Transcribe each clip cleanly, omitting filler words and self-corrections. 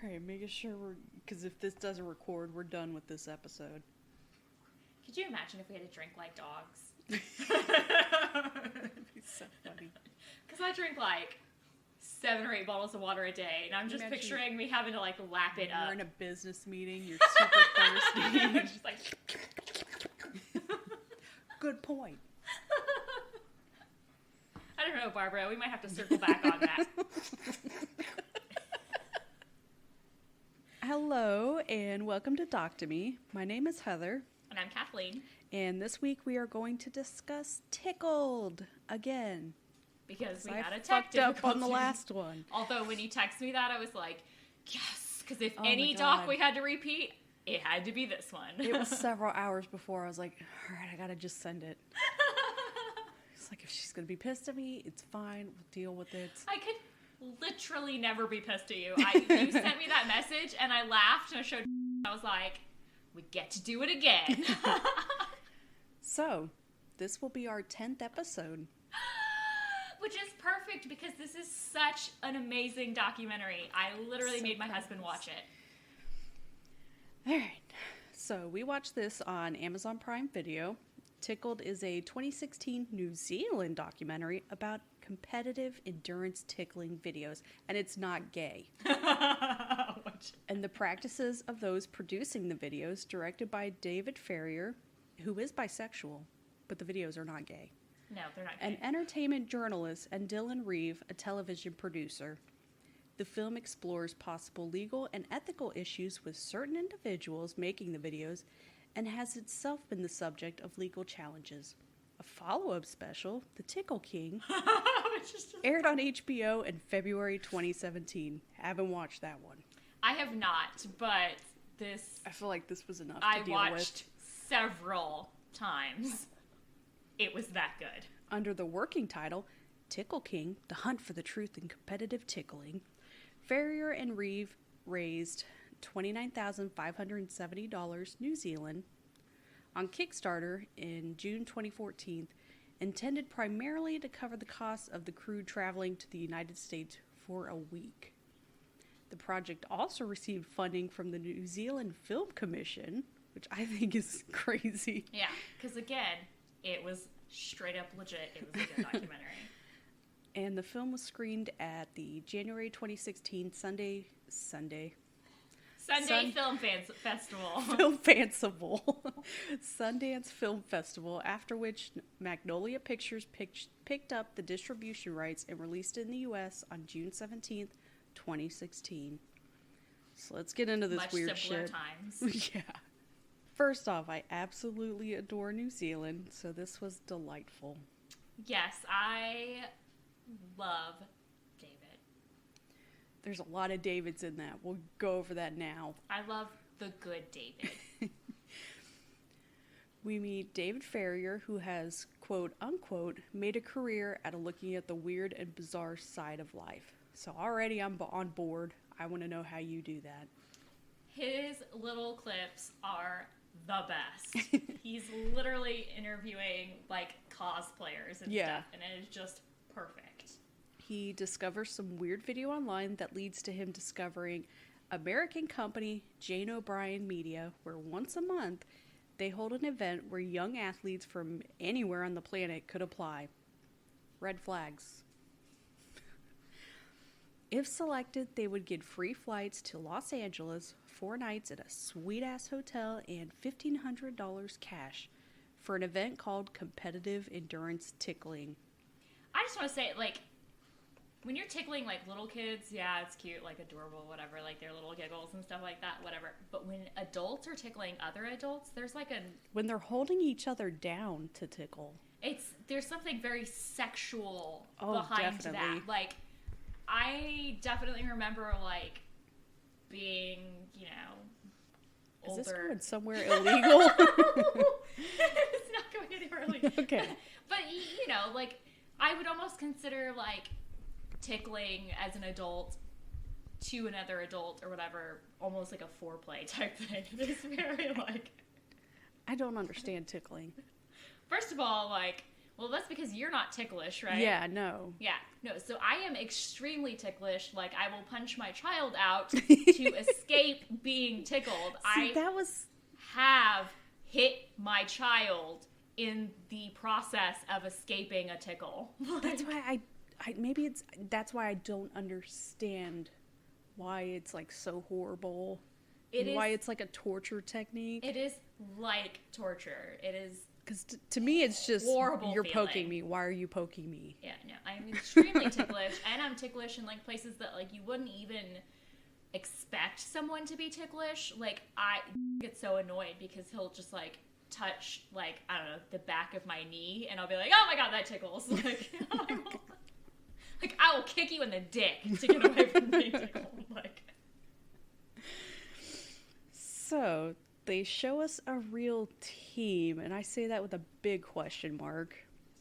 Alright, making sure because if this doesn't record, we're done with this episode. Could you imagine if we had to drink like dogs? That'd be so funny. Because I drink like 7 or 8 bottles of water a day, and I'm just picturing me having to like lap it up. You're in a business meeting, you're super thirsty. Just like... Good point. I don't know, Barbara. We might have to circle back on that. Hello, and welcome to Doc to Me. My name is Heather. And I'm Kathleen. And this week we are going to discuss Tickled again. Because we had a tech fucked up on the last one. Although when you text me that, I was like, yes, because if any doc we had to repeat, it had to be this one. It was several hours before. I was like, all right, I gotta just send it. It's like, if she's gonna be pissed at me, it's fine. We'll deal with it. I could literally never be pissed at you. You sent me that message, and I laughed, and I showed I was like, we get to do it again. So, this will be our 10th episode. Which is perfect because this is such an amazing documentary. I literally made my husband watch it. Alright, so we watched this on Amazon Prime Video. Tickled is a 2016 New Zealand documentary about competitive endurance tickling videos, and it's not gay. And the practices of those producing the videos, directed by David Farrier, who is bisexual, but the videos are not gay. No, they're not gay. An entertainment journalist, and Dylan Reeve, a television producer. The film explores possible legal and ethical issues with certain individuals making the videos and has itself been the subject of legal challenges. A follow-up special, The Tickle King, aired on HBO in February 2017. Haven't watched that one. I have not, but this... I feel like this was enough to deal with. I watched several times. It was that good. Under the working title, Tickle King, The Hunt for the Truth in Competitive Tickling, Farrier and Reeve raised $29,570 New Zealand on Kickstarter in June 2014, intended primarily to cover the costs of the crew traveling to the United States for a week. The project also received funding from the New Zealand Film Commission, which I think is crazy. Yeah, because again, it was straight up legit. It was a good documentary. And the film was screened at the January 2016 Sundance Film Festival. Sundance Film Festival, after which Magnolia Pictures picked up the distribution rights and released it in the U.S. on June 17th, 2016. So let's get into this Much weird simpler shit. Times. Yeah. First off, I absolutely adore New Zealand, so this was delightful. Yes, I love David. There's a lot of Davids in that. We'll go over that now. I love the good David. We meet David Farrier, who has, quote, unquote, made a career out of looking at the weird and bizarre side of life. So already I'm on board. I want to know how you do that. His little clips are the best. He's literally interviewing, like, cosplayers and stuff, and it is just perfect. He discovers some weird video online that leads to him discovering American company Jane O'Brien Media, where once a month they hold an event where young athletes from anywhere on the planet could apply. Red flags. If selected, they would get free flights to Los Angeles, 4 nights at a sweet-ass hotel, and $1,500 cash for an event called Competitive Endurance Tickling. I just want to say, like, when you're tickling, like, little kids, yeah, it's cute, like, adorable, whatever, like, their little giggles and stuff like that, whatever. But when adults are tickling other adults, there's, like, when they're holding each other down to tickle. There's something very sexual behind that. Like, I definitely remember, like, being, you know, older. Is this going somewhere illegal? It's not going anywhere illegal. Okay. But, you know, like, I would almost consider, like, tickling as an adult to another adult or whatever, almost like a foreplay type thing. It's very, like... I don't understand tickling. First of all, like, well, that's because you're not ticklish, right? Yeah, no. Yeah. No, so I am extremely ticklish. Like, I will punch my child out to escape being tickled. See, that was... have hit my child in the process of escaping a tickle. That's why that's why I don't understand why it's like so horrible. Why it's like a torture technique. It is like torture. It is... Because to me, it's just, horrible you're feeling. Poking me. Why are you poking me? Yeah, no, I'm extremely ticklish, and I'm ticklish in, like, places that, like, you wouldn't even expect someone to be ticklish. Like, I get so annoyed because he'll just, like, touch, like, I don't know, the back of my knee, and I'll be like, oh my god, that tickles. Like, I will kick you in the dick to get away from being tickled. Like... So... They show us a real team, and I say that with a big question mark.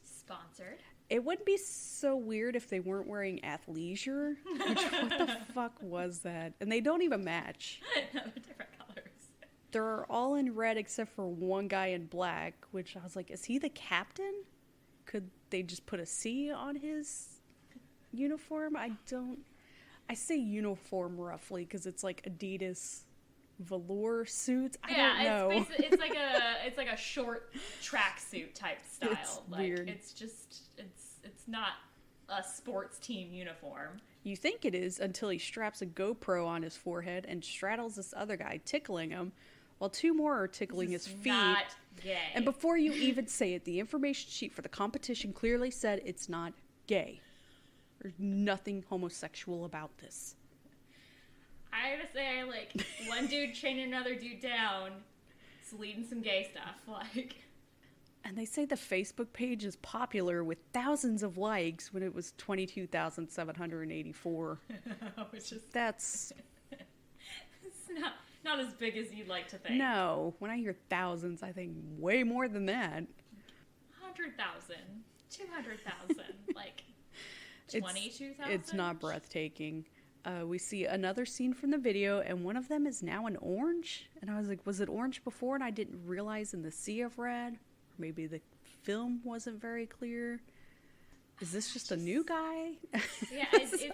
Sponsored. It wouldn't be so weird if they weren't wearing athleisure. Which, what the fuck was that? And they don't even match. No, they're different colors. They're all in red except for one guy in black, which I was like, is he the captain? Could they just put a C on his uniform? I say uniform roughly because it's like Adidas velour suits. I don't know. It's like a short tracksuit type style. It's like weird. It's just it's not a sports team uniform. You think it is until he straps a GoPro on his forehead and straddles this other guy, tickling him, while two more are tickling his feet. Not gay. And before you even say it, the information sheet for the competition clearly said it's not gay. There's nothing homosexual about this. I gotta say, like, one dude training another dude down, it's leading some gay stuff, like. And they say the Facebook page is popular with thousands of likes when it was 22,784. Which is... That's... It's not as big as you'd like to think. No. When I hear thousands, I think way more than that. 100,000. 200,000. Like, 22,000? It's not breathtaking. We see another scene from the video, and one of them is now in orange. And I was like, was it orange before and I didn't realize in the sea of red? Or maybe the film wasn't very clear. Is this just a new guy? Yeah,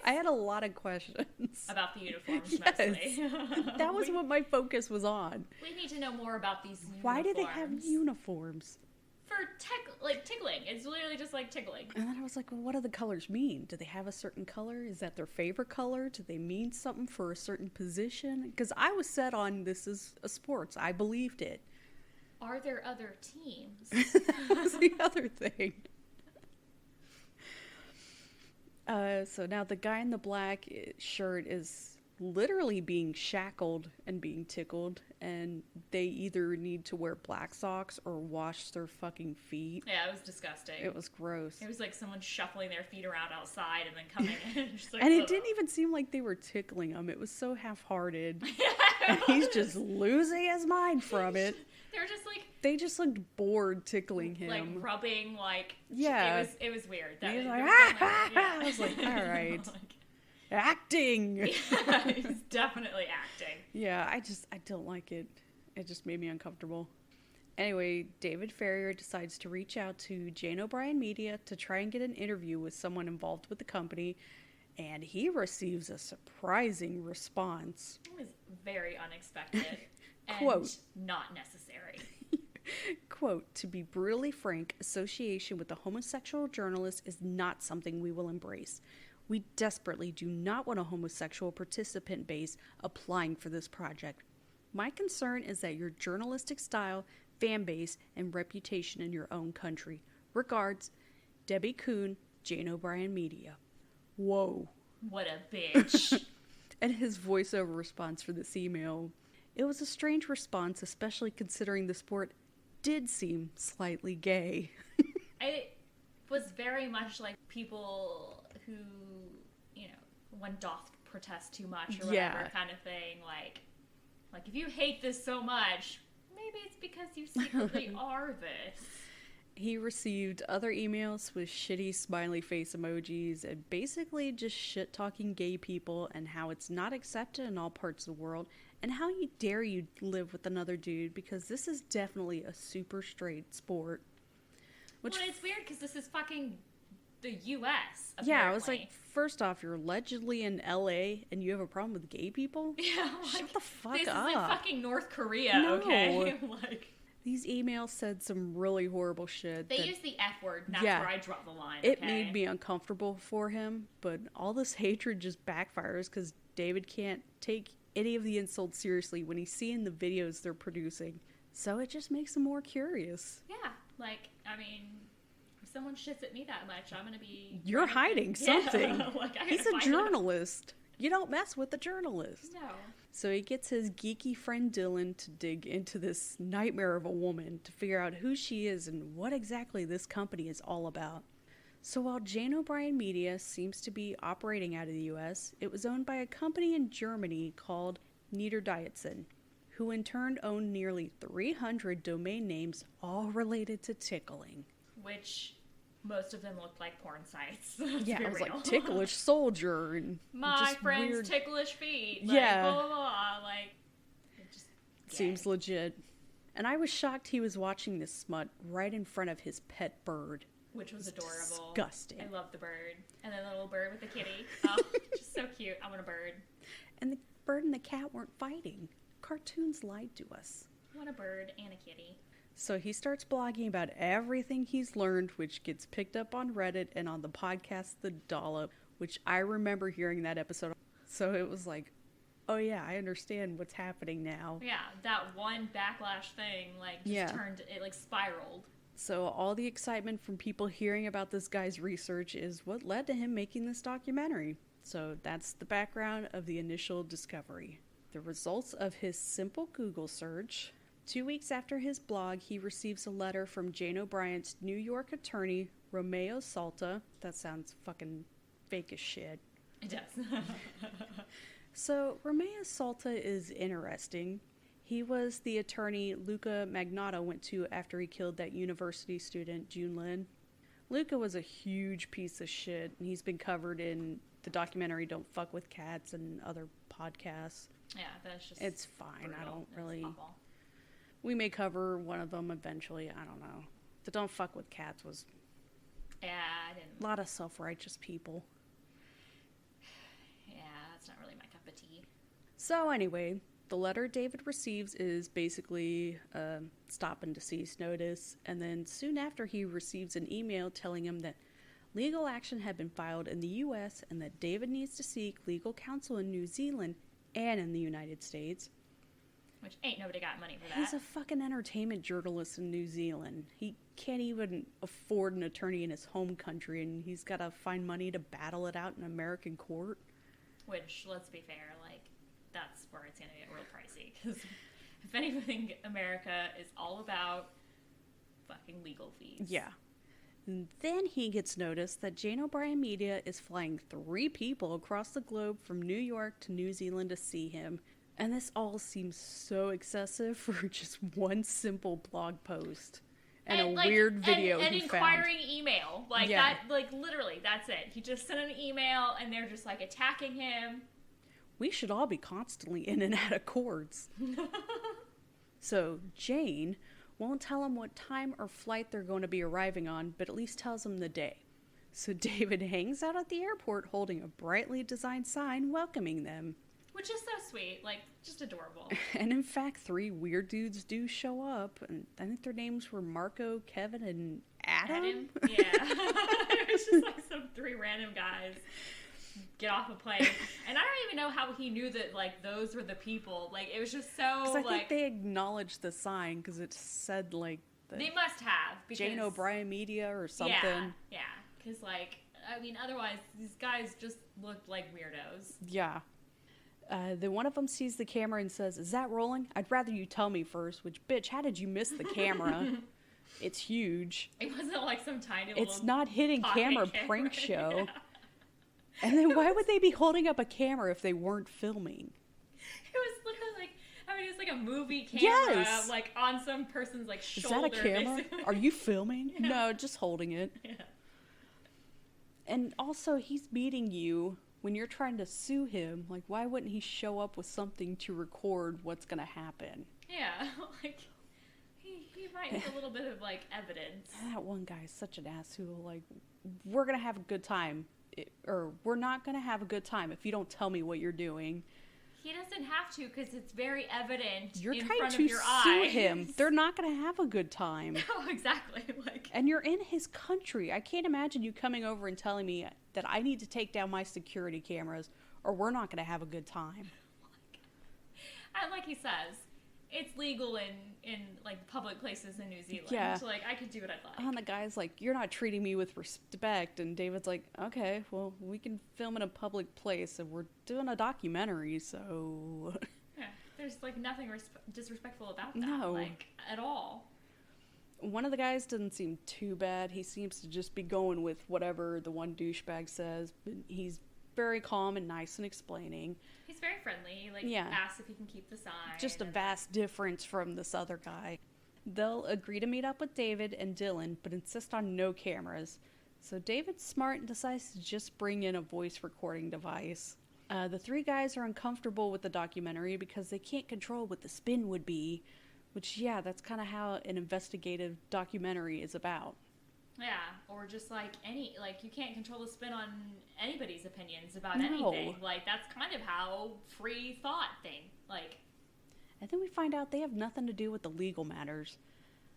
I had a lot of questions. About the uniforms, yes. mostly. That was what my focus was on. We need to know more about these uniforms. Why do they have uniforms? For tickling. It's literally just like tickling. And then I was like, well, what do the colors mean? Do they have a certain color? Is that their favorite color? Do they mean something for a certain position? Because I was set on this is a sports. I believed it. Are there other teams? That's the other thing. So now the guy in the black shirt is literally being shackled and being tickled, and they either need to wear black socks or wash their fucking feet. Yeah, it was disgusting. It was gross. It was like someone shuffling their feet around outside and then coming in. Just like, and it didn't even seem like they were tickling him. It was so half-hearted. And he's just losing his mind from it. They were just like... They just looked bored tickling him. Like rubbing, like... Yeah. It was weird. He was like, yeah. I was like, all right. Acting! Yeah, he's definitely acting. Yeah, I don't like it. It just made me uncomfortable. Anyway, David Farrier decides to reach out to Jane O'Brien Media to try and get an interview with someone involved with the company, and he receives a surprising response. It was very unexpected. Quote, and not necessary. Quote, to be brutally frank, association with a homosexual journalist is not something we will embrace. We desperately do not want a homosexual participant base applying for this project. My concern is that your journalistic style, fan base, and reputation in your own country. Regards, Debbie Kuhn, Jane O'Brien Media. Whoa. What a bitch. And his voiceover response for this email. It was a strange response, especially considering the sport did seem slightly gay. It was very much like people who, you know, one doth protest too much or whatever kind of thing. Like if you hate this so much, maybe it's because you secretly are this. He received other emails with shitty smiley face emojis and basically just shit-talking gay people and how it's not accepted in all parts of the world and how you dare you live with another dude because this is definitely a super straight sport. Well, it's weird because this is fucking the U.S. Apparently. Yeah, I was like, first off, you're allegedly in L.A. and you have a problem with gay people? Yeah, like, shut the fuck this up. This is like fucking North Korea, No. okay? Like, these emails said some really horrible shit. They use the F word, and that's where I draw the line, It made me uncomfortable for him, but all this hatred just backfires because David can't take any of the insults seriously when he's seeing the videos they're producing. So it just makes him more curious. Yeah, like, I mean, if someone shits at me that much, I'm gonna be... You're hiding something. Like, he's a journalist. You don't mess with the journalist. No. So he gets his geeky friend Dylan to dig into this nightmare of a woman to figure out who she is and what exactly this company is all about. So while Jane O'Brien Media seems to be operating out of the US, it was owned by a company in Germany called Niederdietzen, who in turn owned nearly 300 domain names all related to tickling. Which... most of them looked like porn sites. Yeah, it was like Ticklish Soldier and my just friend's weird... ticklish feet. Like, yeah. Blah, blah, blah. Like, it just... Seems legit. And I was shocked he was watching this smut right in front of his pet bird. Which was adorable. Disgusting. I love the bird. And then the little bird with the kitty. Oh, just so cute. I want a bird. And the bird and the cat weren't fighting. Cartoons lied to us. I want a bird and a kitty. So he starts blogging about everything he's learned, which gets picked up on Reddit and on the podcast The Dollop, which I remember hearing that episode. So it was like, oh yeah, I understand what's happening now. Yeah, that one backlash thing, like, just turned, it like spiraled. So all the excitement from people hearing about this guy's research is what led to him making this documentary. So that's the background of the initial discovery. The results of his simple Google search. 2 weeks after his blog, he receives a letter from Jane O'Brien's New York attorney, Romeo Salta. That sounds fucking fake as shit. It does. So, Romeo Salta is interesting. He was the attorney Luca Magnato went to after he killed that university student, June Lin. Luca was a huge piece of shit, and he's been covered in the documentary Don't Fuck with Cats and other podcasts. Yeah, that's just... It's fine. brutal. I don't really... It's awful. We may cover one of them eventually. I don't know. The Don't Fuck with Cats was... Yeah, I didn't... a lot of self-righteous people. Yeah, that's not really my cup of tea. So anyway, the letter David receives is basically a stop and desist notice. And then soon after, he receives an email telling him that legal action had been filed in the U.S. and that David needs to seek legal counsel in New Zealand and in the United States. Which ain't nobody got money for that. He's a fucking entertainment journalist in New Zealand. He can't even afford an attorney in his home country, and he's got to find money to battle it out in American court. Which, let's be fair, like, that's where it's going to get real pricey. Because if anything, America is all about fucking legal fees. Yeah. And then he gets notice that Jane O'Brien Media is flying 3 people across the globe from New York to New Zealand to see him. And this all seems so excessive for just one simple blog post and a weird video and he found. An inquiring email. Like, that, like, literally, that's it. He just sent an email, and they're just, like, attacking him. We should all be constantly in and out of courts. So Jane won't tell him what time or flight they're going to be arriving on, but at least tells him the day. So David hangs out at the airport holding a brightly designed sign welcoming them. Which is so sweet, like, just adorable. And in fact, 3 weird dudes do show up, and I think their names were Marco, Kevin, and Adam? Yeah. It's just like some 3 random guys get off a plane. And I don't even know how he knew that, like, those were the people. Like, it was just so, Because I like... think they acknowledged the sign, because it said, like... They must have, because... Jane O'Brien Media or something. Yeah, because, like, I mean, otherwise, these guys just looked like weirdos. Yeah. Then one of them sees the camera and says, "Is that rolling? I'd rather you tell me first." Which, bitch, how did you miss the camera? It's huge. It wasn't like some tiny little... It's not hidden camera prank show. Yeah. And then why would they be holding up a camera if they weren't filming? It was literally like, I mean, it's like a movie camera, like, on some person's, like, shoulder. Is that a camera? Basically. Are you filming? Yeah. No, just holding it. Yeah. And also, he's meeting you... when you're trying to sue him, like, why wouldn't he show up with something to record what's going to happen? Yeah, like, he You might need a little bit of, like, evidence. That one guy is such an asshole. Like, we're going to have a good time. Or we're not going to have a good time if you don't tell me what you're doing. He doesn't have to, because it's very evident you're in trying front to of your sue eyes. him. They're not going to have a good time. No, exactly. Like, and you're in his country. I can't imagine you coming over and telling me that I need to take down my security cameras or we're not going to have a good time. And like he says, it's legal in like public places in New Zealand. Yeah. So like I could do what I'd like. And the guy's like, you're not treating me with respect. And David's like, okay, well, we can film in a public place and we're doing a documentary, so... Yeah, there's like nothing disrespectful about that. No. Like, at all. One of the guys doesn't seem too bad. He seems to just be going with whatever the one douchebag says. But he's very calm and nice and explaining. He's very friendly. He, like, Yeah. asks if he can keep the sign. Just a vast difference from this other guy. They'll agree to meet up with David and Dylan, but insist on no cameras. So David's smart and decides to just bring in a voice recording device. The three guys are uncomfortable with the documentary because they can't control what the spin would be. Which, yeah, that's kind of how an investigative documentary is about. Yeah, or just like you can't control the spin on anybody's opinions about anything. Like, that's kind of how free thought thing, like. And then we find out they have nothing to do with the legal matters.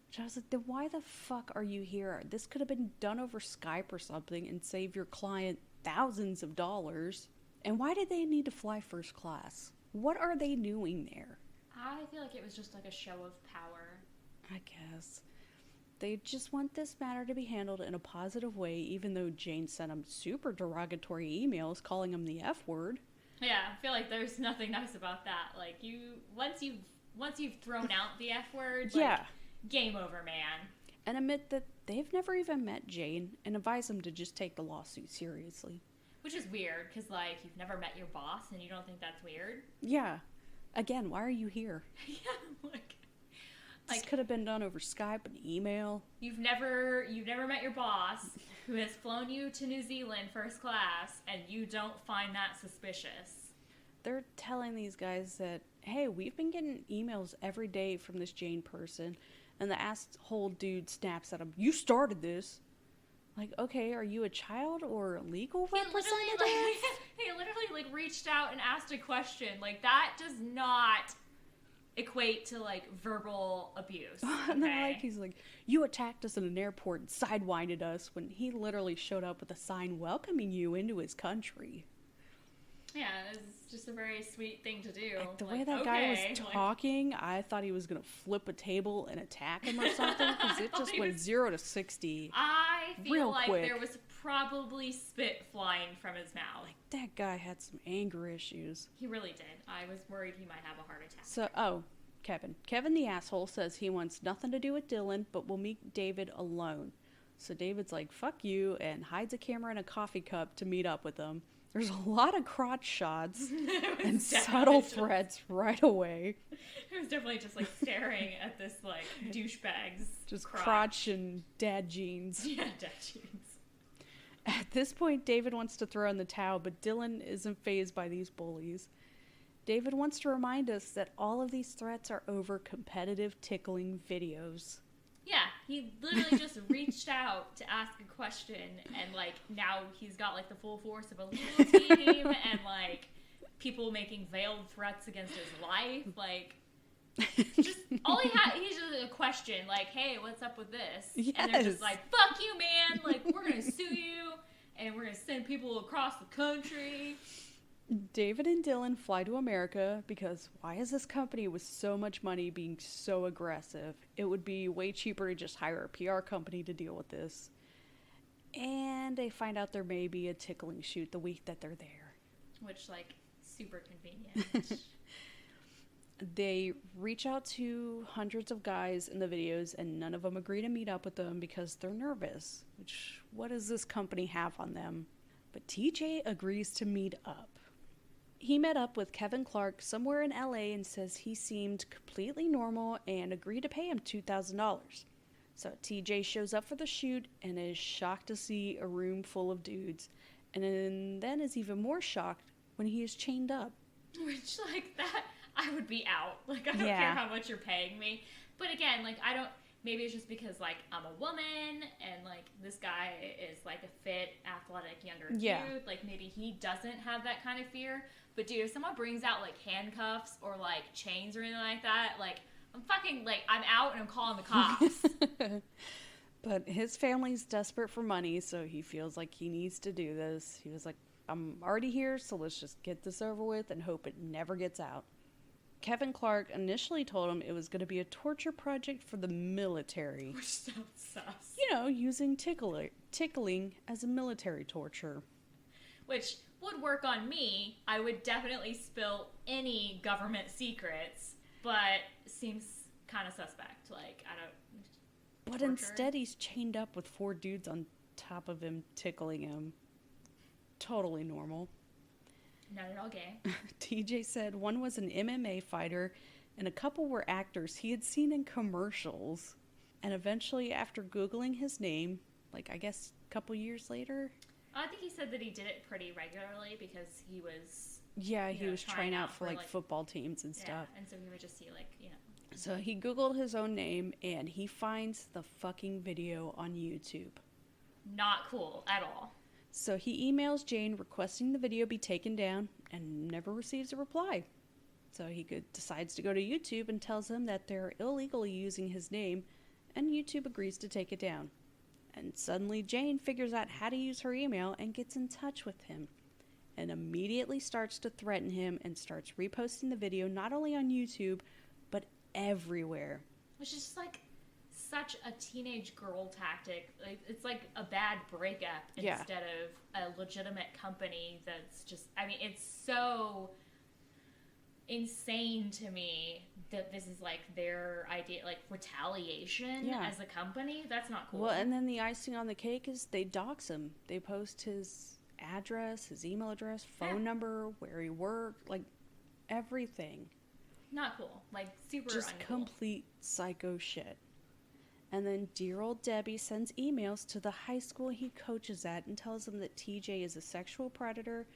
Which I was like, then why the fuck are you here? This could have been done over Skype or something and save your client thousands of dollars. And why did they need to fly first class? What are they doing there? I feel like it was just like a show of power. I guess. They just want this matter to be handled in a positive way, even though Jane sent them super derogatory emails calling them the F word. Yeah, I feel like there's nothing nice about that. Like, once you've thrown out the F word, like, yeah, game over, man. And admit that they've never even met Jane and advise them to just take the lawsuit seriously. Which is weird, because, like, you've never met your boss and you don't think that's weird? Yeah. Again, why are you here? Yeah, like... This could have been done over Skype and email. You've never met your boss who has flown you to New Zealand first class and you don't find that suspicious. They're telling these guys that, hey, we've been getting emails every day from this Jane person, and the asshole dude snaps at him, you started this. Like, okay, are you a child or a legal representative? He literally reached out and asked a question. Like, that does not equate to, like, verbal abuse. Okay? And then, he's like, you attacked us in an airport and sidewinded us, when he literally showed up with a sign welcoming you into his country. Yeah, it's just a very sweet thing to do. The way that guy was talking, I thought he was going to flip a table and attack him or something, because it just went 0 to 60. I feel real like quick. there was probably spit flying from his mouth. Like, that guy had some anger issues. He really did. I was worried he might have a heart attack. So, Kevin. Kevin the asshole says he wants nothing to do with Dylan, but will meet David alone. So David's like, fuck you, and hides a camera and a coffee cup to meet up with them. There's a lot of crotch shots and subtle threats right away. It was definitely just, like, staring at this, like, douchebag's just crotch and dad jeans. Yeah, dad jeans. At this point, David wants to throw in the towel, but Dylan isn't fazed by these bullies. David wants to remind us that all of these threats are over competitive tickling videos. Yeah, he literally just reached out to ask a question, and, like, now he's got, like, the full force of a legal team, and, like, people making veiled threats against his life. Like, just, all he's just a question, like, hey, what's up with this? Yes. And they're just like, fuck you, man, like, we're gonna sue you, and we're gonna send people across the country. David and Dylan fly to America because why is this company with so much money being so aggressive? It would be way cheaper to just hire a PR company to deal with this. And they find out there may be a tickling shoot the week that they're there. Which, like, super convenient. They reach out to hundreds of guys in the videos and none of them agree to meet up with them because they're nervous. Which, what does this company have on them? But TJ agrees to meet up. He met up with Kevin Clark somewhere in LA and says he seemed completely normal and agreed to pay him $2,000. So TJ shows up for the shoot and is shocked to see a room full of dudes. And then is even more shocked when he is chained up. Which, like, that, I would be out. Like, I don't care how much you're paying me. But again, like, maybe it's just because, like, I'm a woman and, like, this guy is, like, a fit, athletic, younger dude. Like, maybe he doesn't have that kind of fear. But, dude, if someone brings out, like, handcuffs or, like, chains or anything like that, like, I'm fucking, like, I'm out and I'm calling the cops. But his family's desperate for money, so he feels like he needs to do this. He was like, I'm already here, so let's just get this over with and hope it never gets out. Kevin Clark initially told him it was going to be a torture project for the military. Which sounds sus. You know, using tickling as a military torture. Which would work on me. I would definitely spill any government secrets, but seems kind of suspect. Like, I don't... But torture. Instead he's chained up with 4 dudes on top of him tickling him. Totally normal. Not at all gay. TJ said one was an MMA fighter and a couple were actors he had seen in commercials. And eventually, after Googling his name, like I guess a couple years later... I think he said that he did it pretty regularly because he was... Yeah, he was trying out for like football teams and stuff. And so he would just see like, you know... So he Googled his own name and he finds the fucking video on YouTube. Not cool at all. So he emails Jane requesting the video be taken down and never receives a reply. So he decides to go to YouTube and tells him that they're illegally using his name, and YouTube agrees to take it down. And suddenly Jane figures out how to use her email and gets in touch with him, and immediately starts to threaten him and starts reposting the video not only on YouTube, but everywhere. Which is just like such a teenage girl tactic. Like, it's like a bad breakup instead of a legitimate company that's just... I mean, it's so insane to me that this is like their idea, like retaliation as a company. That's not cool. Well, and then the icing on the cake is they dox him. They post his address, his email address, phone number, where he worked, like everything. Not cool. Like super just uncool. Complete psycho shit. And then dear old Debbie sends emails to the high school he coaches at and tells them that TJ is a sexual predator,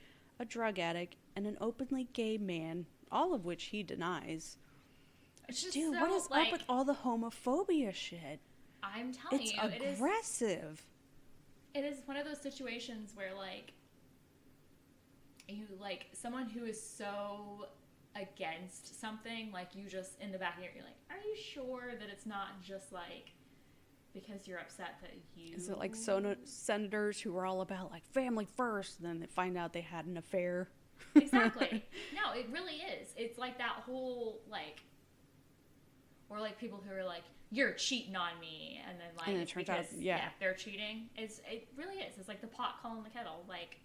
a drug addict, and an openly gay man, all of which he denies. It's just Dude, so, what is like, up with all the homophobia shit? I'm telling it's you, aggressive. It is one of those situations where, like, you, like, someone who is so against something, like, you just, in the back of your, you're like, are you sure that it's not just, like, because you're upset that you... Is it like senators who are all about, like, family first, and then they find out they had an affair? Exactly. No, it really is. It's like that whole, like... Or, like, people who are like, you're cheating on me, and then, like, and it's turns because, out, they're cheating. It really is. It's like the pot calling the kettle. Like,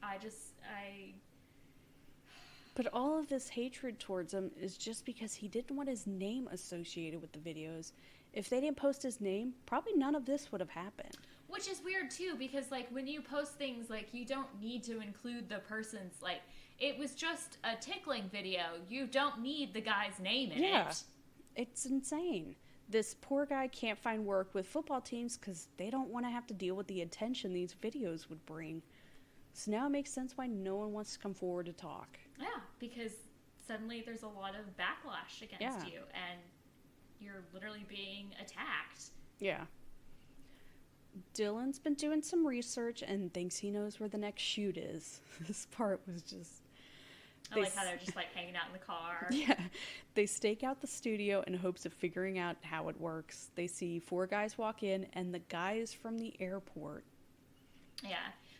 But all of this hatred towards him is just because he didn't want his name associated with the videos. If they didn't post his name, probably none of this would have happened. Which is weird, too, because, like, when you post things, like, you don't need to include the person's, like, it was just a tickling video. You don't need the guy's name in it. It's insane. This poor guy can't find work with football teams because they don't want to have to deal with the attention these videos would bring. So now it makes sense why no one wants to come forward to talk. Yeah, because suddenly there's a lot of backlash against you, and you're literally being attacked. Yeah. Dylan's been doing some research and thinks he knows where the next shoot is. This part was just... I like how they're just, like, hanging out in the car. Yeah. They stake out the studio in hopes of figuring out how it works. They see 4 guys walk in, and the guy is from the airport. Yeah.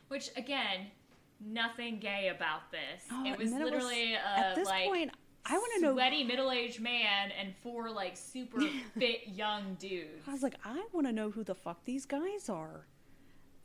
Which, again, nothing gay about this. Oh, it was literally at this point, I want to know... sweaty middle-aged man and 4, like, super fit young dudes. I was like, I want to know who the fuck these guys are.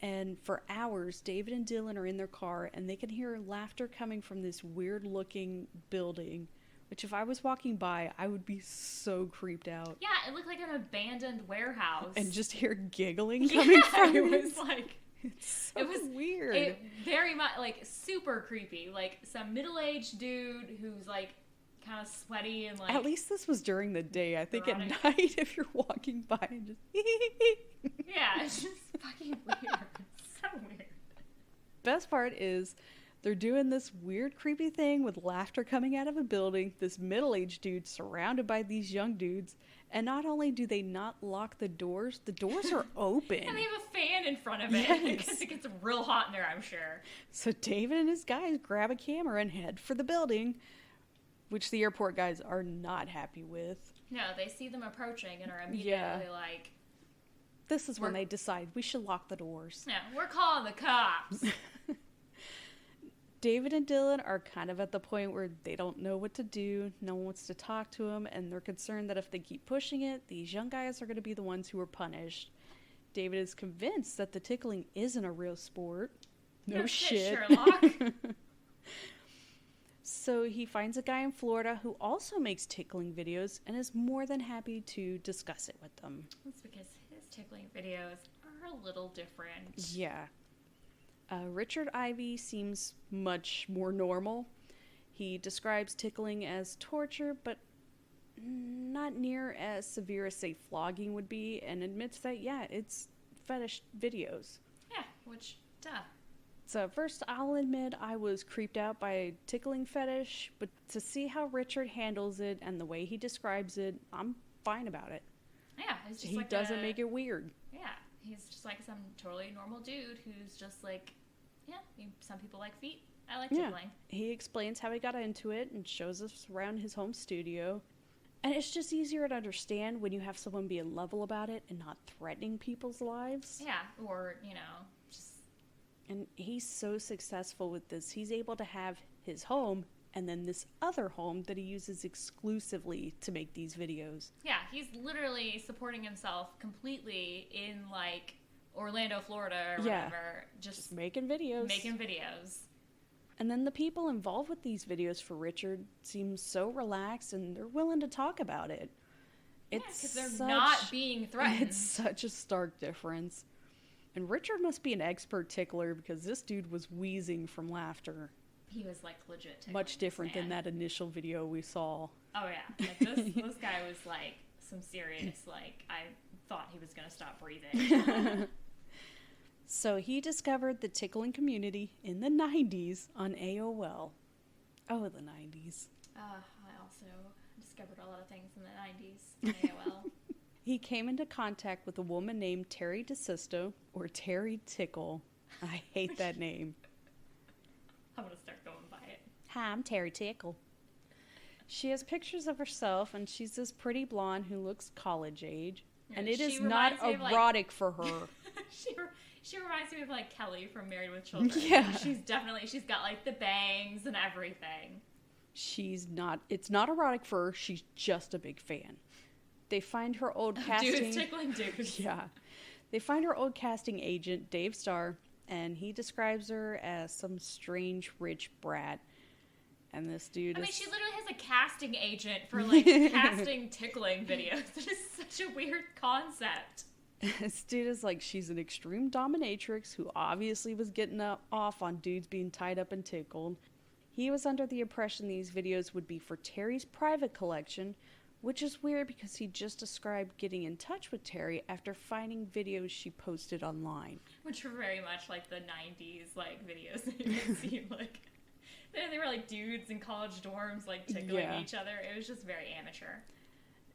And for hours, David and Dylan are in their car, and they can hear laughter coming from this weird-looking building, which if I was walking by, I would be so creeped out. Yeah, it looked like an abandoned warehouse. And just hear giggling coming from it. Was like... It was weird. It very much, like, super creepy. Like, some middle-aged dude who's, like, kind of sweaty and, like... At least this was during the day. I think at night, if you're walking by and just... Yeah, it's just fucking weird. It's so weird. Best part is They're doing this weird, creepy thing with laughter coming out of a building, this middle-aged dude surrounded by these young dudes, and not only do they not lock the doors are open. And they have a fan in front of it, because it gets real hot in there, I'm sure. So David and his guys grab a camera and head for the building, which the airport guys are not happy with. No, they see them approaching and are immediately like... This is when they decide we should lock the doors. Yeah, we're calling the cops. David and Dylan are kind of at the point where they don't know what to do. No one wants to talk to them, and they're concerned that if they keep pushing it, these young guys are going to be the ones who are punished. David is convinced that the tickling isn't a real sport. No shit. Sherlock. So he finds a guy in Florida who also makes tickling videos and is more than happy to discuss it with them. That's because his tickling videos are a little different. Yeah. Richard Ivey seems much more normal. He describes tickling as torture, but not near as severe as, say, flogging would be, and admits that, yeah, it's fetish videos. Yeah, which, duh. So at first, I'll admit I was creeped out by a tickling fetish, but to see how Richard handles it and the way he describes it, I'm fine about it. Yeah, it's just he like doesn't make it weird. Yeah, he's just like some totally normal dude who's just like, yeah, some people like feet. I like tickling. He explains how he got into it and shows us around his home studio. And it's just easier to understand when you have someone being level about it and not threatening people's lives. Yeah, or, you know, just... And he's so successful with this. He's able to have his home and then this other home that he uses exclusively to make these videos. Yeah, he's literally supporting himself completely in, like, Orlando, Florida, or whatever. Just making videos. Making videos. And then the people involved with these videos for Richard seem so relaxed and they're willing to talk about it. Because they're not being threatened. It's such a stark difference. And Richard must be an expert tickler because this dude was wheezing from laughter. He was, like, legit tickling. Much different than that initial video we saw. Oh, yeah. Like, this guy was, like, some serious, like, I thought he was going to stop breathing. So he discovered the tickling community in the 90s on AOL. Oh, the 90s. I also discovered a lot of things in the 90s on AOL. He came into contact with a woman named Terry DeSisto, or Terry Tickle. I hate that name. I'm going to start going by it. Hi, I'm Terry Tickle. She has pictures of herself, and she's this pretty blonde who looks college age. Yeah, and it is not erotic for her. She reminds me of, like, Kelly from Married with Children. Yeah. She's got, like, the bangs and everything. It's not erotic for her. She's just a big fan. They find her old casting... Dudes tickling dudes. Yeah. They find her old casting agent, Dave Starr, and he describes her as some strange, rich brat. And this dude she literally has a casting agent for, like, casting tickling videos. That is such a weird concept. This dude is like, she's an extreme dominatrix who obviously was getting off on dudes being tied up and tickled. He was under the impression these videos would be for Terry's private collection, which is weird because he just described getting in touch with Terry after finding videos she posted online. Which were very much like the 90s, like, videos that you see, like, they were like dudes in college dorms, like, tickling each other. It was just very amateur.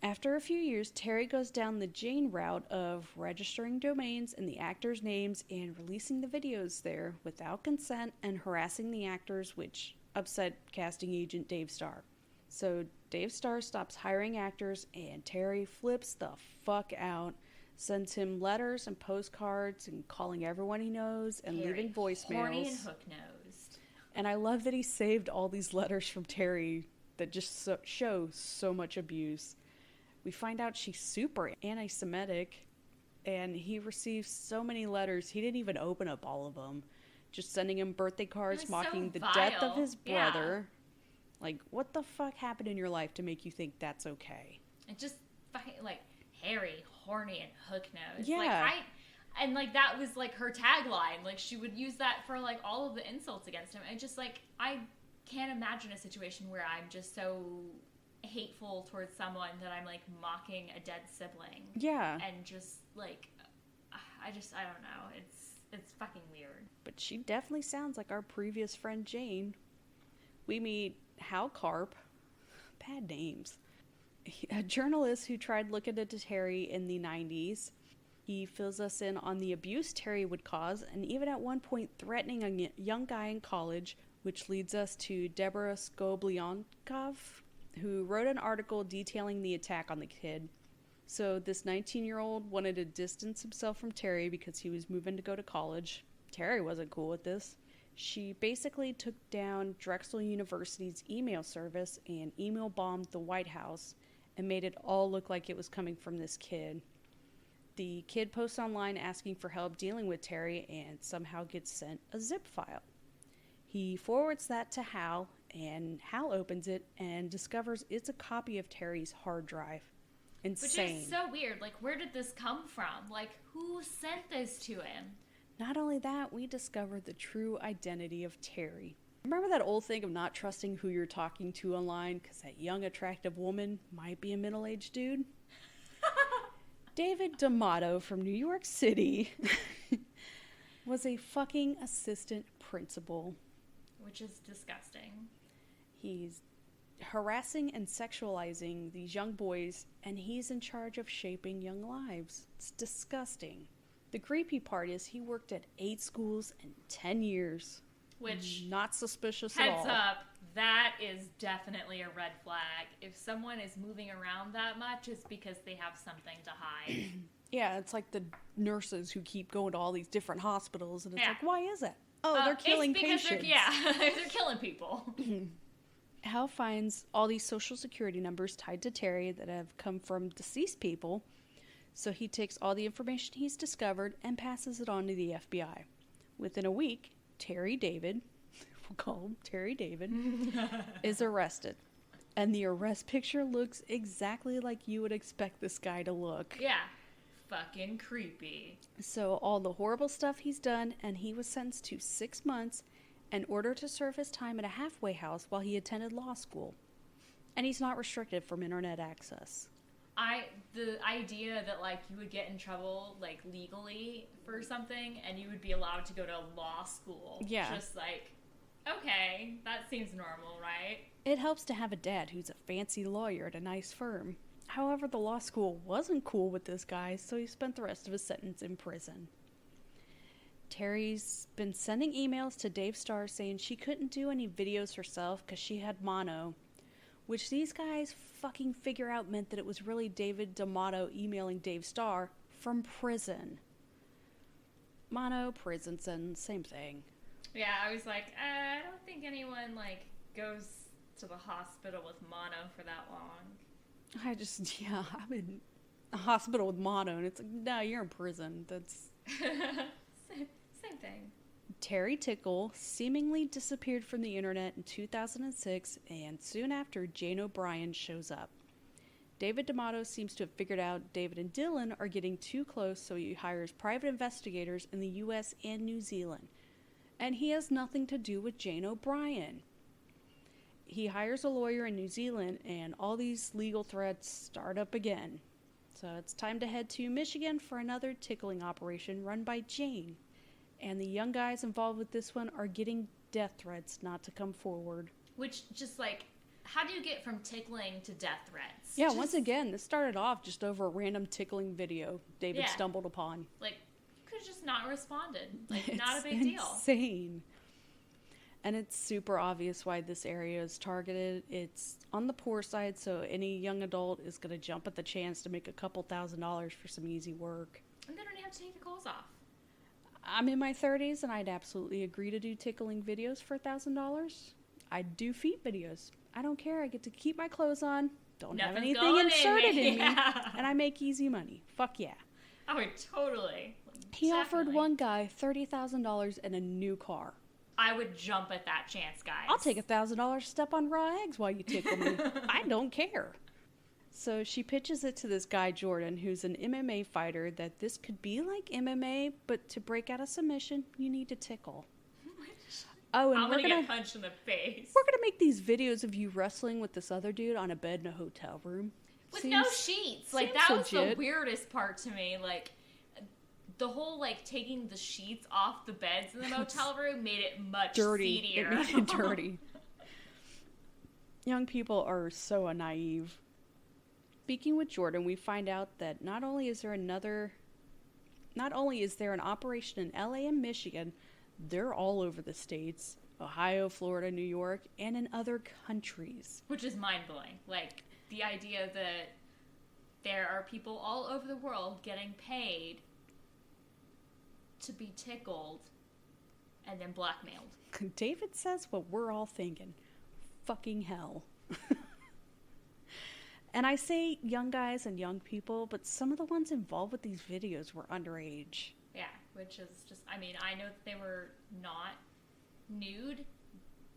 After a few years, Terry goes down the Jane route of registering domains and the actors' names and releasing the videos there without consent and harassing the actors, which upset casting agent Dave Starr. So Dave Starr stops hiring actors and Terry flips the fuck out, sends him letters and postcards and calling everyone he knows and leaving voicemails. Horny and hook-nosed. And I love that he saved all these letters from Terry that just show so much abuse. We find out she's super anti-Semitic, and he receives so many letters, he didn't even open up all of them. Just sending him birthday cards mocking the death of his brother. Yeah. Like, what the fuck happened in your life to make you think that's okay? And just fucking, like, hairy, horny, and hook-nosed. Yeah. Like, that was, like, her tagline. Like, she would use that for, like, all of the insults against him. And just, like, I can't imagine a situation where I'm just so hateful towards someone that I'm, like, mocking a dead sibling. Yeah. And just, like, I don't know. It's fucking weird. But she definitely sounds like our previous friend Jane. We meet Hal Karp. Bad names. A journalist who tried looking into Terry in the 90s. He fills us in on the abuse Terry would cause, and even at one point threatening a young guy in college, which leads us to Deborah Skobliankov, who wrote an article detailing the attack on the kid. So this 19-year-old wanted to distance himself from Terry because he was moving to go to college. Terry wasn't cool with this. She basically took down Drexel University's email service and email bombed the White House and made it all look like it was coming from this kid. The kid posts online asking for help dealing with Terry and somehow gets sent a zip file. He forwards that to Hal, and Hal opens it and discovers it's a copy of Terry's hard drive. Insane. Which is so weird. Like, where did this come from? Like, who sent this to him? Not only that, we discovered the true identity of Terry. Remember that old thing of not trusting who you're talking to online because that young, attractive woman might be a middle-aged dude? David D'Amato from New York City was a fucking assistant principal. Which is disgusting. He's harassing and sexualizing these young boys, and he's in charge of shaping young lives. It's disgusting. The creepy part is he worked at 8 schools in 10 years. Which, not suspicious at all. Heads up, that is definitely a red flag. If someone is moving around that much, it's because they have something to hide. Yeah, it's like the nurses who keep going to all these different hospitals, and it's like, why is it? Oh, they're killing patients. They're killing people. Hal finds all these social security numbers tied to Terry that have come from deceased people, so he takes all the information he's discovered and passes it on to the FBI. Within a week, Terry David, we'll call him Terry David, is arrested. And the arrest picture looks exactly like you would expect this guy to look. Yeah. Fucking creepy. So all the horrible stuff he's done, and he was sentenced to 6 months in order to serve his time at a halfway house while he attended law school. And he's not restricted from internet access. The idea that, like, you would get in trouble, like, legally for something, and you would be allowed to go to law school. Yeah. Just like, okay, that seems normal, right? It helps to have a dad who's a fancy lawyer at a nice firm. However, the law school wasn't cool with this guy, so he spent the rest of his sentence in prison. Terry's been sending emails to Dave Starr saying she couldn't do any videos herself because she had mono, which these guys fucking figure out meant that it was really David D'Amato emailing Dave Starr from prison. Mono, prison sentence, same thing. Yeah, I was like, I don't think anyone, like, goes to the hospital with mono for that long. I'm in a hospital with mono, and it's like, no, you're in prison. That's... Same thing. Terry Tickled seemingly disappeared from the internet in 2006, and soon after, Jane O'Brien shows up. David D'Amato seems to have figured out David and Dylan are getting too close, so he hires private investigators in the U.S. and New Zealand. And he has nothing to do with Jane O'Brien. He hires a lawyer in New Zealand, and all these legal threats start up again. So it's time to head to Michigan for another tickling operation run by Jane. And the young guys involved with this one are getting death threats not to come forward. Which, just like, how do you get from tickling to death threats? Yeah, once again, this started off just over a random tickling video David stumbled upon. Like, you could have just not responded. Like, not a big deal. It's insane. And it's super obvious why this area is targeted. It's on the poor side, so any young adult is going to jump at the chance to make a couple $1,000s for some easy work. And they don't even have to take the clothes off. I'm in my 30s, and I'd absolutely agree to do tickling videos for $1,000. I'd do feet videos. I don't care. I get to keep my clothes on. Don't have anything inserted in me. And I make easy money. Fuck yeah. I would totally. He offered one guy $30,000 and a new car. I would jump at that chance, guys. I'll take $1,000 step on raw eggs while you tickle me. I don't care. So she pitches it to this guy, Jordan, who's an MMA fighter, that this could be like MMA, but to break out of submission, you need to tickle. Oh, and I'm gonna get punched in the face. We're gonna make these videos of you wrestling with this other dude on a bed in a hotel room. With no sheets. Like, that was the weirdest part to me. Like, the whole, like, taking the sheets off the beds in the motel room made it much Dirty. seedier. It made it dirty. Young people are so naive. Speaking with Jordan, we find out that not only is there an operation in LA and Michigan, they're all over the states. Ohio, Florida, New York, and in other countries. Which is mind-blowing. Like, the idea that there are people all over the world getting paid to be tickled and then blackmailed. David says what we're all thinking. Fucking hell. And I say young guys and young people, but some of the ones involved with these videos were underage. Yeah, which is just, I mean, I know that they were not nude,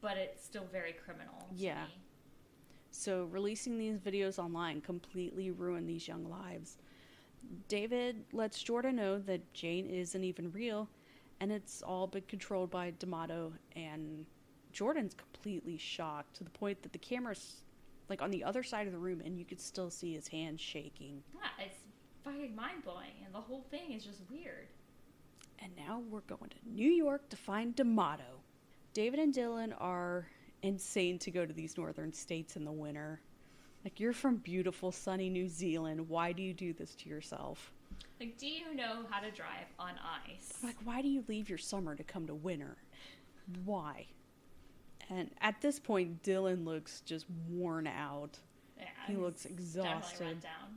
but it's still very criminal to me. So releasing these videos online completely ruined these young lives. David lets Jordan know that Jane isn't even real, and it's all been controlled by D'Amato, and Jordan's completely shocked to the point that the camera's like on the other side of the room and you could still see his hands shaking. Yeah, it's fucking mind-blowing, and the whole thing is just weird. And now we're going to New York to find D'Amato. David and Dylan are insane to go to these northern states in the winter. Like, you're from beautiful, sunny New Zealand. Why do you do this to yourself? Like, do you know how to drive on ice? Like, why do you leave your summer to come to winter? Why? And at this point, Dylan looks just worn out. Yeah, he looks exhausted. Definitely run down.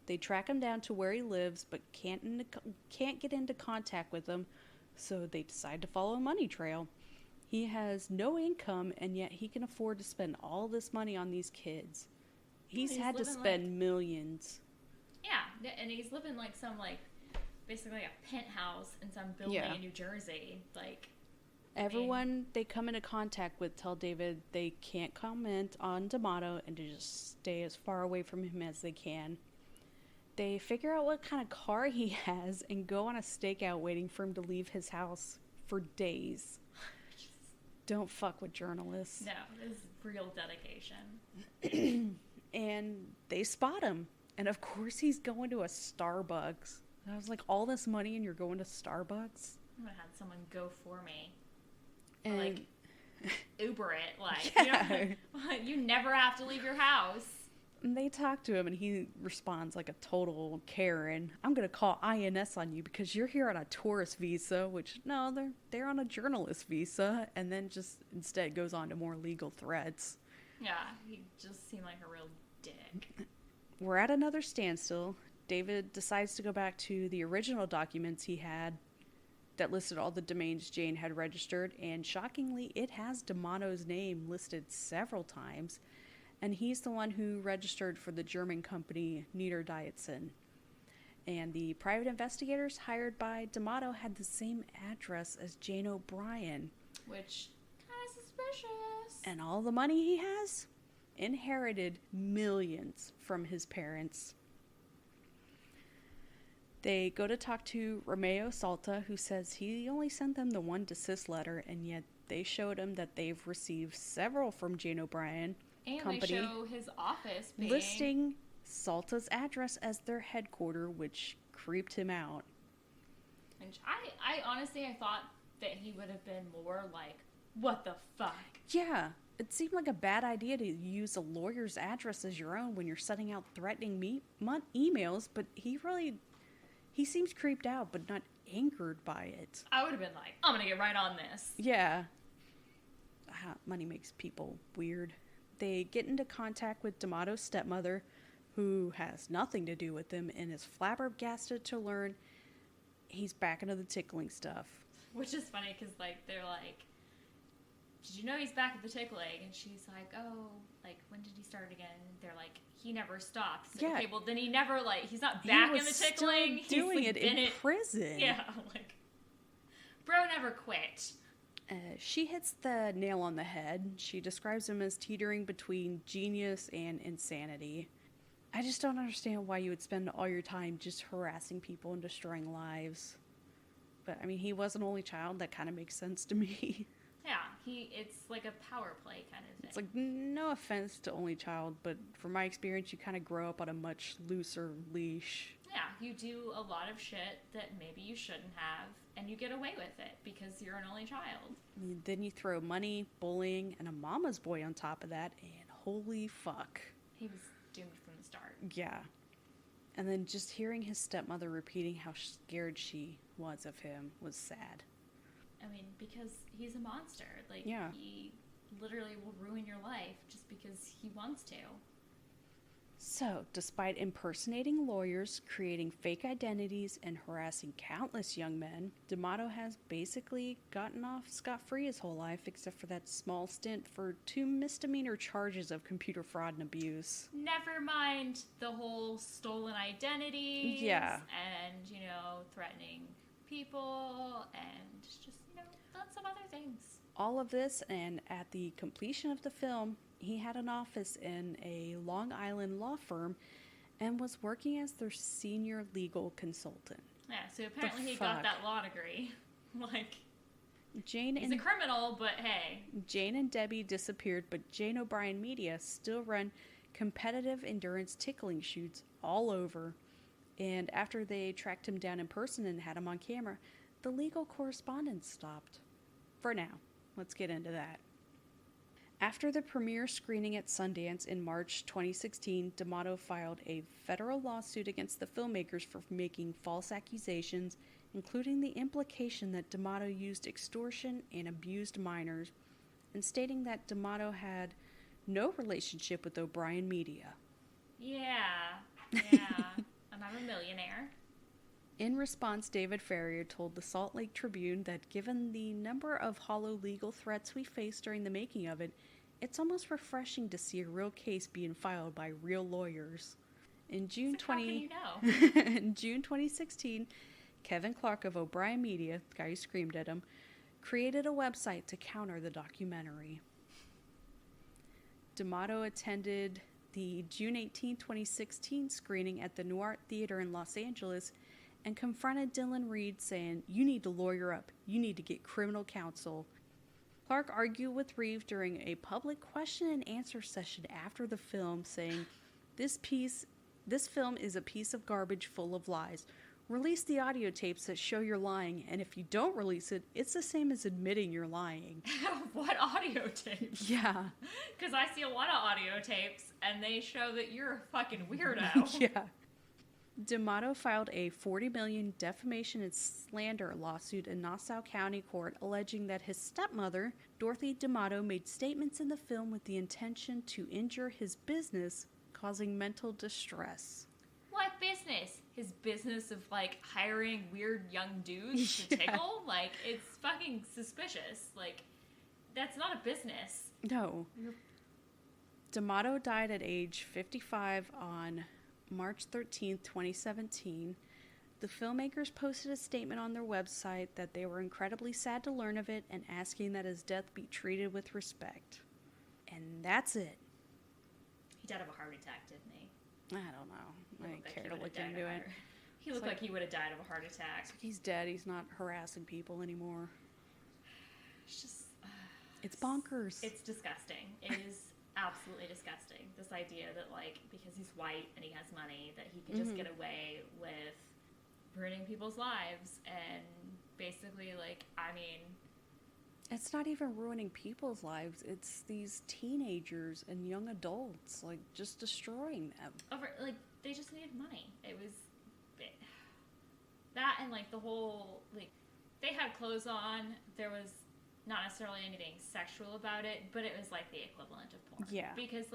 They track him down to where he lives, but can't get into contact with him, so they decide to follow a money trail. He has no income, and yet he can afford to spend all this money on these kids. He's had to spend millions. Yeah, and he's living like some, like, basically a penthouse in some building in New Jersey. Like, everyone they come into contact with tell David they can't comment on D'Amato and to just stay as far away from him as they can. They figure out what kind of car he has and go on a stakeout waiting for him to leave his house for days. Don't fuck with journalists. No, it's real dedication. And they spot him. And of course he's going to a Starbucks. And I was like, all this money and you're going to Starbucks? I'm gonna have someone go for me. And or, like, Uber it. Like, yeah. You never have to leave your house. And they talk to him, and he responds like a total Karen. I'm going to call INS on you because you're here on a tourist visa, which, no, they're on a journalist visa, and then just instead goes on to more legal threats. Yeah, he just seemed like a real dick. We're at another standstill. David decides to go back to the original documents he had that listed all the domains Jane had registered, and shockingly, it has D'Amato's name listed several times. And he's the one who registered for the German company Niederdietzen. And the private investigators hired by D'Amato had the same address as Jane O'Brien. Which, kind of suspicious. And all the money he has? Inherited millions from his parents. They go to talk to Romeo Salta, who says he only sent them the one desist letter, and yet they showed him that they've received several from Jane O'Brien. And Company, they show his office being... listing Salta's address as their headquarters, which creeped him out. And I honestly, I thought that he would have been more like, what the fuck? Yeah, it seemed like a bad idea to use a lawyer's address as your own when you're sending out threatening emails, but he seems creeped out, but not angered by it. I would have been like, I'm gonna get right on this. Yeah. Money makes people weird. They get into contact with D'Amato's stepmother, who has nothing to do with them, and is flabbergasted to learn he's back into the tickling stuff. Which is funny, because, like, they're like, did you know he's back at the tickling? And she's like, oh, like, when did he start again? And they're like, he never stopped. So, yeah. Okay, well, then he never, like, he's not back in the tickling. He's doing it in prison. Yeah, like, bro never quit. She hits the nail on the head. She describes him as teetering between genius and insanity. I just don't understand why you would spend all your time just harassing people and destroying lives. But, I mean, he was an only child. That kind of makes sense to me. Yeah, it's like a power play kind of thing. It's like, no offense to only child, but from my experience, you kind of grow up on a much looser leash. Yeah, you do a lot of shit that maybe you shouldn't have, and you get away with it because you're an only child. Then you throw money, bullying, and a mama's boy on top of that, and holy fuck. He was doomed from the start. Yeah. And then just hearing his stepmother repeating how scared she was of him was sad. I mean, because he's a monster. Like, yeah. He literally will ruin your life just because he wants to. So, despite impersonating lawyers, creating fake identities, and harassing countless young men, D'Amato has basically gotten off scot-free his whole life, except for that small stint for 2 misdemeanor charges of computer fraud and abuse. Never mind the whole stolen identities. Yeah. And, threatening people and just, done some other things. All of this, and at the completion of the film, he had an office in a Long Island law firm and was working as their senior legal consultant. Yeah, so apparently he got that law degree. He's a criminal, but hey. Jane and Debbie disappeared, but Jane O'Brien Media still run competitive endurance tickling shoots all over. And after they tracked him down in person and had him on camera, the legal correspondence stopped. For now. Let's get into that. After the premiere screening at Sundance in March 2016, D'Amato filed a federal lawsuit against the filmmakers for making false accusations, including the implication that D'Amato used extortion and abused minors, and stating that D'Amato had no relationship with O'Brien Media. Yeah. I'm not a millionaire. In response, David Farrier told the Salt Lake Tribune that given the number of hollow legal threats we faced during the making of it, it's almost refreshing to see a real case being filed by real lawyers. In June 2016, Kevin Clark of O'Brien Media, the guy who screamed at him, created a website to counter the documentary. D'Amato attended the June 18, 2016 screening at the Nuart Theater in Los Angeles and confronted Dylan Reed saying, "You need to lawyer up. You need to get criminal counsel." Clark argued with Reeve during a public question and answer session after the film, saying, This film is a piece of garbage full of lies. Release the audio tapes that show you're lying, and if you don't release it, it's the same as admitting you're lying." What audio tapes? Yeah. Because I see a lot of audio tapes, and they show that you're a fucking weirdo. Yeah. D'Amato filed a $40 million defamation and slander lawsuit in Nassau County Court alleging that his stepmother, Dorothy D'Amato, made statements in the film with the intention to injure his business, causing mental distress. What business? His business of, hiring weird young dudes to tickle? It's fucking suspicious. That's not a business. No. D'Amato died at age 55 on March 13th, 2017. The filmmakers posted a statement on their website that they were incredibly sad to learn of it and asking that his death be treated with respect. And that's it. He died of a heart attack, didn't he? I don't know. I didn't care to look into it. He looked like he would have died of a heart attack. He's dead. He's not harassing people anymore. It's just... it's bonkers. It's disgusting. It is absolutely disgusting. This idea that, because he's white and he has money, that he can just get away with ruining people's lives. And basically, it's not even ruining people's lives. It's these teenagers and young adults, just destroying them. They just needed money. It was... that and, the whole, they had clothes on. There was not necessarily anything sexual about it, but it was, the equivalent of porn. Yeah. Because,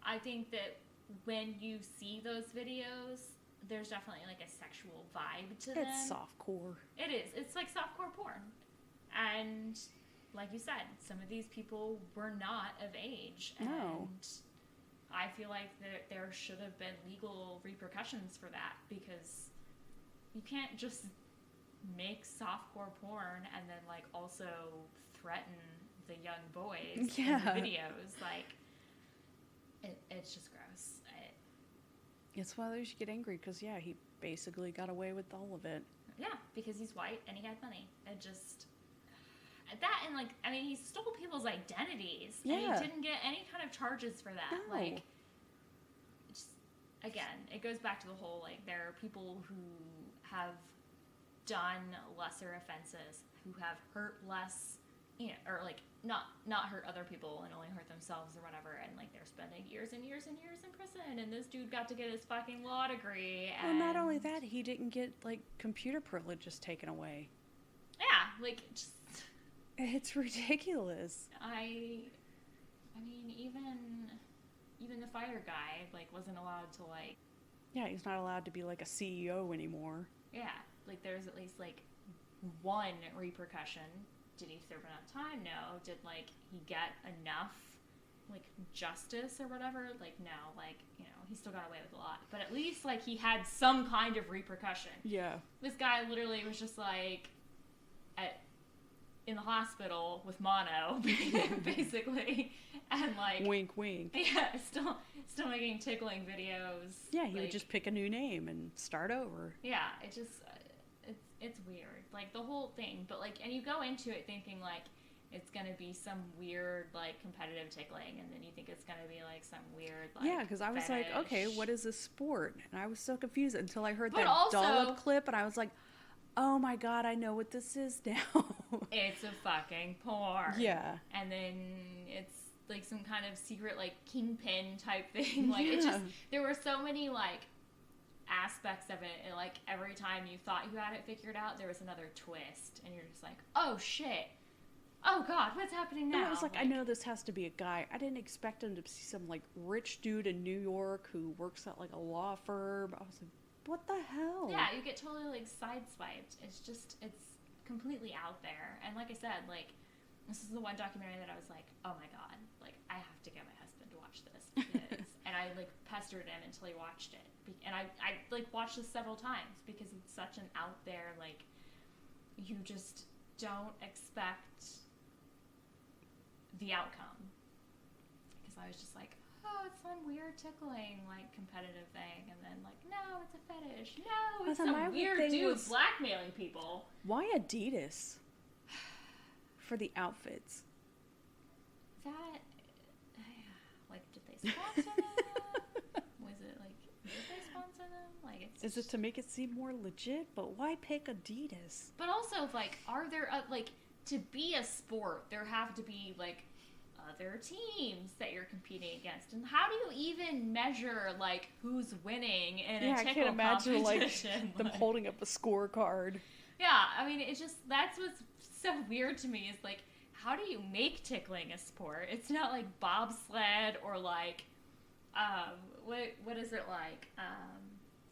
I think that when you see those videos, there's definitely, a sexual vibe to them. It's softcore. It is. It's softcore porn. And, like you said, some of these people were not of age. No. And I feel like there should have been legal repercussions for that, because you can't just make softcore porn and then also threaten the young boys in the videos. It's just gross. It's why they should get angry, because he basically got away with all of it. Yeah, because he's white and he had money. It just... that and he stole people's identities. Yeah. And he didn't get any kind of charges for that. No. again, it goes back to the whole, like, there are people who have done lesser offenses, who have hurt less, you know, or, like, not hurt other people and only hurt themselves or whatever, and, like, they're spending years and years and years in prison, and this dude got to get his fucking law degree, and... Well, not only that, he didn't get, like, computer privileges taken away. Yeah, like, just... It's ridiculous. I mean, even the fire guy, like, wasn't allowed to, like... Yeah, he's not allowed to be, like, a CEO anymore. Yeah, like, there's at least, like, one repercussion. Did he serve enough time? No. Did, like, he get enough, like, justice or whatever? Like, no. Like, you know, he still got away with a lot. But at least, like, he had some kind of repercussion. Yeah. This guy literally was just, like, in the hospital with mono, basically. And, like... Wink, wink. Yeah, still making tickling videos. Yeah, he like, would just pick a new name and start over. Yeah, it just... It's weird, like, the whole thing, but, like, and you go into it thinking, like, it's gonna be some weird, like, competitive tickling, and then you think it's gonna be, like, some weird, like, yeah, because I was fetish. like, okay, what is this sport? And I was so confused until I heard But that also, dollop clip, and I was like, oh my god, I know what this is now. It's a fucking porn. Yeah. And then it's, like, some kind of secret, like, kingpin type thing. Like, it just, there were so many, like, aspects of it, and, like, every time you thought you had it figured out, there was another twist, and you're just like, oh shit, oh god, what's happening now? And I was like, I know this has to be a guy. I didn't expect him to be some, like, rich dude in New York who works at, like, a law firm. I was like, what the hell? Yeah, you get totally, like, sideswiped. It's just, it's completely out there. And like I said, like, this is the one documentary that I was like, oh my god, like, I have to get my husband to watch this, because, and I, like, pestered him until he watched it. And I like, watched this several times, because it's such an out there, like, you just don't expect the outcome. Because I was just like, oh, it's some weird tickling, like, competitive thing, and then, like, no, it's a fetish. No, it's some weird dude blackmailing people. Why Adidas? For the outfits. That, like, did they sponsor them? Was it, like, did they sponsor them? Like, it's Is it to make it seem more legit? But why pick Adidas? But also, like, are there, like, to be a sport, there have to be, like, other teams that you're competing against. And how do you even measure, like, who's winning in a tickle competition? I can't imagine, like, them holding up a scorecard. Yeah, I mean, it's just, that's what's so weird to me, is, like, how do you make tickling a sport? It's not like bobsled or, like, what is it like?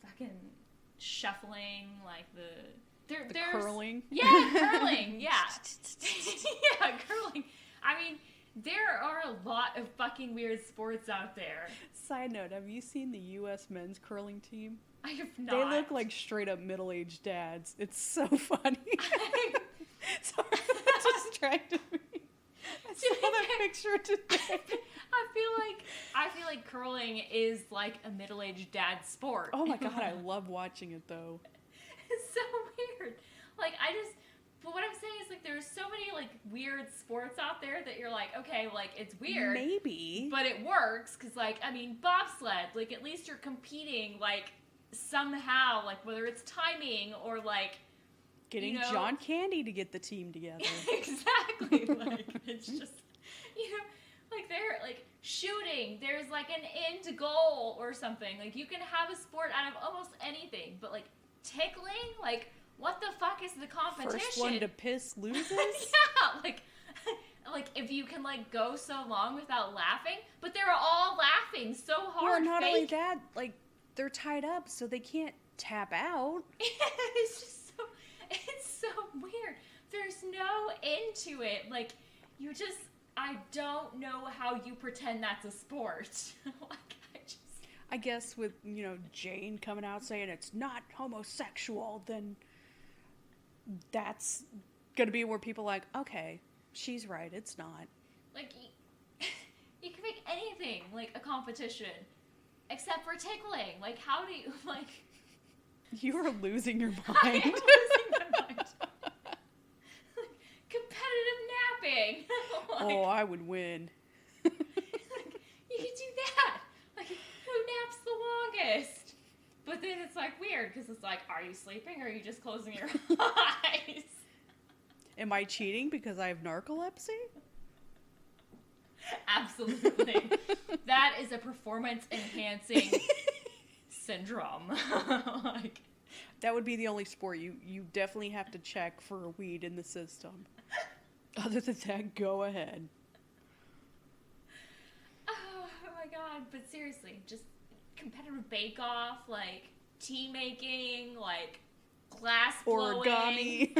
Fucking shuffling, like there's curling? Yeah, curling, yeah. Yeah, curling. I mean, there are a lot of fucking weird sports out there. Side note, have you seen the U.S. men's curling team? I have not. They look like straight up middle-aged dads. It's so funny. Sorry, that distracted me. I saw that picture today. I feel like curling is like a middle-aged dad sport. Oh my god, I love watching it though. It's so weird. Like, but what I'm saying is, like, there's so many, like, weird sports out there that you're like, okay, like, it's weird. Maybe. But it works, because, like, I mean, bobsled, like, at least you're competing, like, somehow, like, whether it's timing or, like, getting John Candy to get the team together. Exactly. Like, it's just, you know, like, they're, like, shooting, there's, like, an end goal or something. Like, you can have a sport out of almost anything, but, like, tickling, like, what the fuck is the competition? First one to piss loses? Yeah, like if you can, like, go so long without laughing, but they're all laughing so hard. Or not only that, like, they're tied up so they can't tap out. It's just it's so weird. There's no end to it. Like, I don't know how you pretend that's a sport. I guess with, Jane coming out saying it's not homosexual, then that's gonna be where people are like, okay, she's right, it's not. Like, you can make anything, like, a competition, except for tickling. Like, how do you, like... You are losing your mind. I am losing my mind. Like, competitive napping. Like, oh, I would win. Like, you could do that. Like, who naps the longest? then it's like weird because it's like, are you sleeping or are you just closing your eyes? Am I cheating because I have narcolepsy? Absolutely. That is a performance enhancing syndrome. Like, that would be the only sport. You definitely have to check for a weed in the system. Other than that, go ahead. oh my god. But seriously, just competitive bake-off, like tea making, like glass blowing. Origami.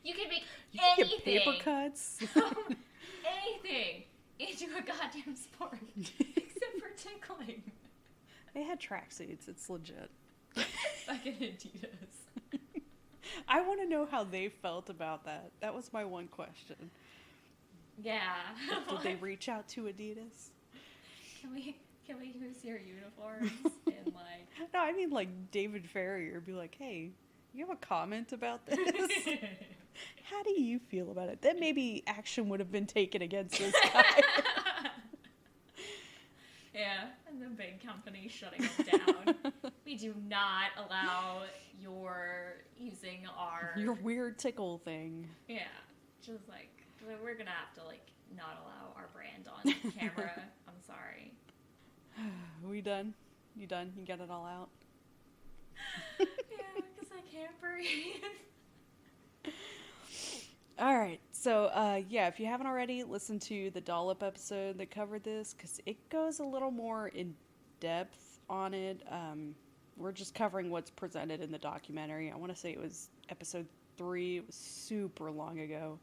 You can make anything. Get paper cuts. Anything into a goddamn sport. Except for tickling. They had tracksuits. It's legit. Fucking Adidas. I want to know how they felt about that. That was my one question. Yeah. Did they reach out to Adidas? Can we use your uniforms and like... No, I mean like David Farrier be like, hey, you have a comment about this? How do you feel about it? Then maybe action would have been taken against this guy. Yeah, and the big company shutting it down. We do not allow your using our... Your weird tickle thing. Yeah, just like, we're gonna have to like not allow our brand on camera. I'm sorry. We done? You done? You got it all out? Yeah, because I can't breathe. All right. So, yeah, if you haven't already, listen to the Dollop episode that covered this, because it goes a little more in depth on it. We're just covering what's presented in the documentary. I want to say it was episode 3. It was super long ago.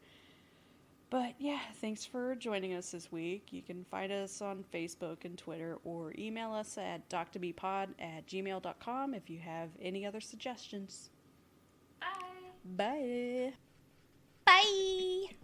But, yeah, thanks for joining us this week. You can find us on Facebook and Twitter, or email us at doctobpod@gmail.com if you have any other suggestions. Bye. Bye. Bye.